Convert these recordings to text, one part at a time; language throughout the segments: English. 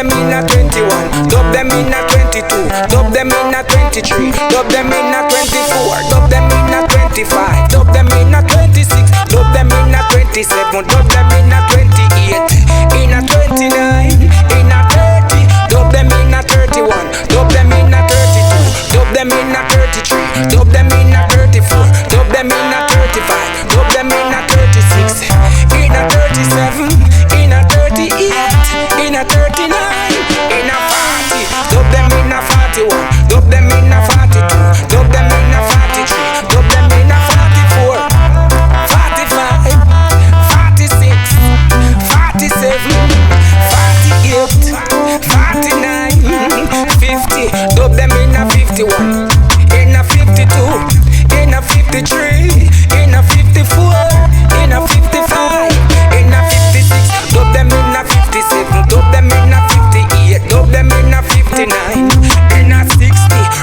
them in a 21, dub them in a 22, dub them in a 23, dub them in a 24, dub them in a 25, dub them in a 26, dub them in a 27, dub them in a 28, in a 29, in a 30, dub them in a 31, dub them in a 32, dub them in a 33, dub them in a 34, dub them in a 35, dub them in a 36, in a 37, in a 38, in a 39, in a 40, dub them in a 41, dub them in a 42, dub them in a 43, dub them in a 44, 45, 46, 47, 48, 49, 50, dub them in a 51, in a 52, in a 53, in a 54, in a 55, in a 56, dub them in a 57, dub them in a 58, dub them in a 59, in a 60,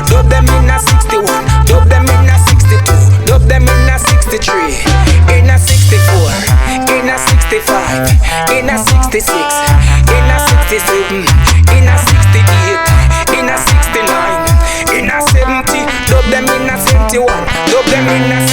dub them in a 61, dub them in a 62, dub them in a 63, in a 64, in a 65, in a 66, in a 67, in a 68, in a 69, in a 70, dub them in a 71, dub them in a